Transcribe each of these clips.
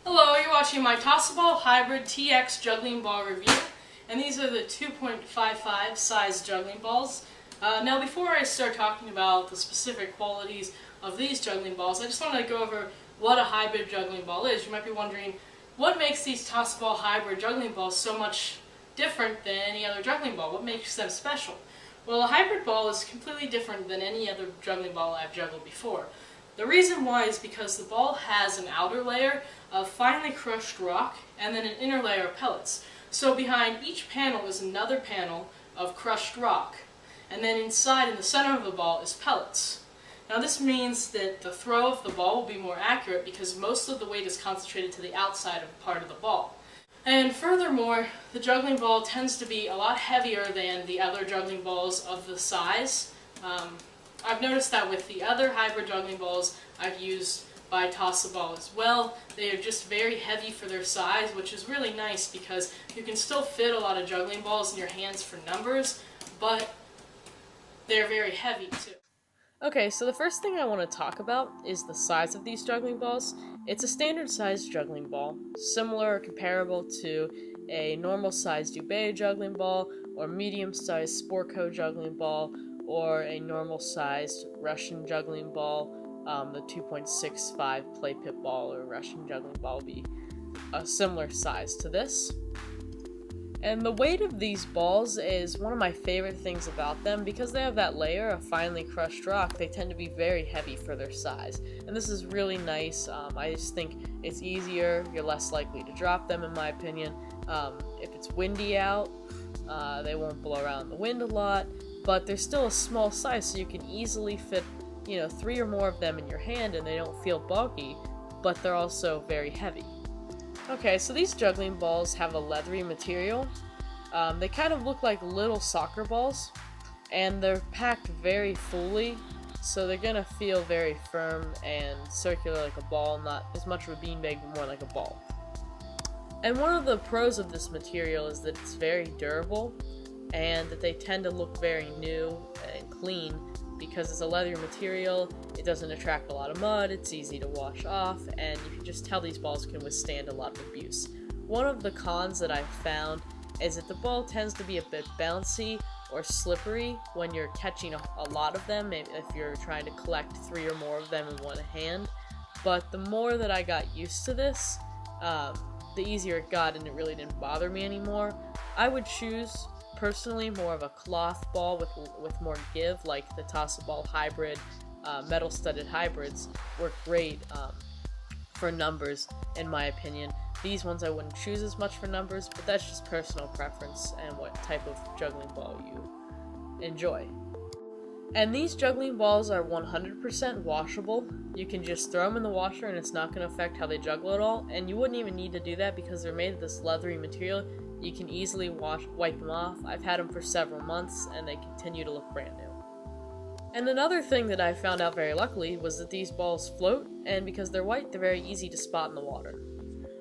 Hello, you're watching my Tossaball Hybrid TX Juggling Ball review, and these are the 2.55 size juggling balls. Now before I start talking about the specific qualities of these juggling balls, I just want to go over what a hybrid juggling ball is. You might be wondering, what makes these Tossaball Hybrid juggling balls so much different than any other juggling ball? What makes them special? Well, a hybrid ball is completely different than any other juggling ball I've juggled before. The reason why is because the ball has an outer layer of finely crushed rock and then an inner layer of pellets. So behind each panel is another panel of crushed rock, and then inside in the center of the ball is pellets. Now this means that the throw of the ball will be more accurate because most of the weight is concentrated to the outside of part of the ball. And furthermore, the juggling ball tends to be a lot heavier than the other juggling balls of the size. I've noticed that with the other hybrid juggling balls I've used by Tossaball as well, they are just very heavy for their size, which is really nice because you can still fit a lot of juggling balls in your hands for numbers, but they're very heavy too. Okay, so the first thing I want to talk about is the size of these juggling balls. It's a standard sized juggling ball, similar or comparable to a normal sized Dubé juggling ball, or medium sized Sportco juggling ball, or a normal sized Russian juggling ball. The 2.65 play pit ball or Russian juggling ball will be a similar size to this. And the weight of these balls is one of my favorite things about them. Because they have that layer of finely crushed rock, they tend to be very heavy for their size. And this is really nice. I just think it's easier, you're less likely to drop them in my opinion. If it's windy out, they won't blow around in the wind a lot, but they're still a small size, so you can easily fit 3 or more of them in your hand and they don't feel bulky, but they're also very heavy. Okay, so these juggling balls have a leathery material. They kind of look like little soccer balls, and they're packed very fully, so they're gonna feel very firm and circular like a ball, not as much of a beanbag, but more like a ball. And one of the pros of this material is that it's very durable, and that they tend to look very new and clean. Because it's a leather material, it doesn't attract a lot of mud, it's easy to wash off, and you can just tell these balls can withstand a lot of abuse. One of the cons that I've found is that the ball tends to be a bit bouncy or slippery when you're catching a lot of them, maybe if you're trying to collect 3 or more of them in one hand. But the more that I got used to this, the easier it got, and it really didn't bother me anymore. I would choose personally more of a cloth ball with more give, like the Tossaball Hybrid, metal studded hybrids work great for numbers in my opinion. These ones I wouldn't choose as much for numbers, but that's just personal preference and what type of juggling ball you enjoy. And these juggling balls are 100% washable. You can just throw them in the washer and it's not going to affect how they juggle at all, and you wouldn't even need to do that because they're made of this leathery material. You can easily wipe them off. I've had them for several months and they continue to look brand new. And another thing that I found out very luckily was that these balls float, and because they're white, they're very easy to spot in the water.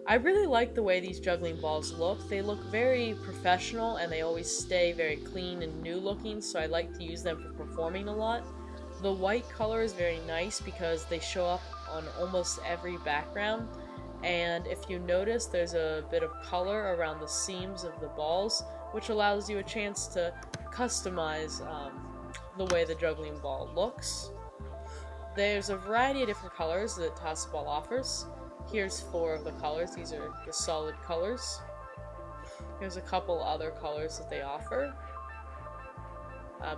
I really like the way these juggling balls look. They look very professional and they always stay very clean and new looking, so I like to use them for performing a lot. The white color is very nice because they show up on almost every background. And if you notice, there's a bit of color around the seams of the balls, which allows you a chance to customize the way the juggling ball looks. There's a variety of different colors that Tossaball offers. Here's 4 of the colors. These are the solid colors. Here's a couple other colors that they offer.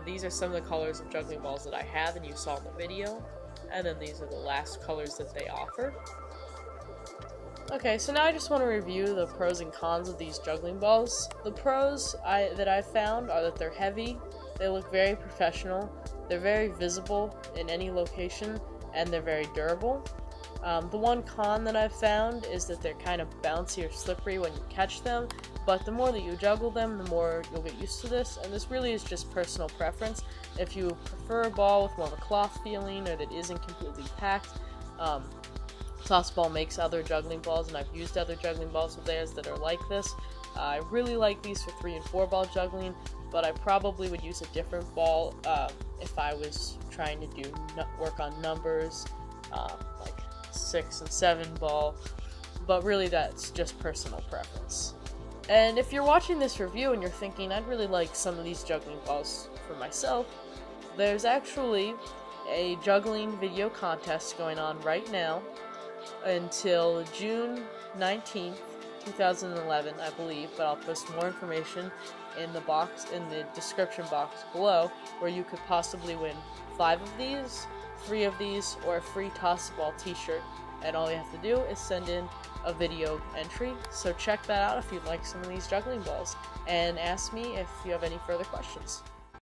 These are some of the colors of juggling balls that I have and you saw in the video. And then these are the last colors that they offer. Okay, so now I just want to review the pros and cons of these juggling balls. The pros that I've found are that they're heavy, they look very professional, they're very visible in any location, and they're very durable. The one con that I've found is that they're kind of bouncy or slippery when you catch them, but the more that you juggle them, the more you'll get used to this, and this really is just personal preference. If you prefer a ball with more of a cloth feeling or that isn't completely packed, Tossaball makes other juggling balls, and I've used other juggling balls of theirs that are like this. I really like these for 3 and 4 ball juggling, but I probably would use a different ball if I was trying to do work on numbers, like 6 and 7 ball. but really that's just personal preference. And if you're watching this review and you're thinking, I'd really like some of these juggling balls for myself, there's actually a juggling video contest going on right now until June 19th, 2011, I believe, but I'll post more information in the description box below, where you could possibly win 5 of these, 3 of these, or a free Tossaball t-shirt. And all you have to do is send in a video entry, so check that out if you'd like some of these juggling balls, and ask me if you have any further questions.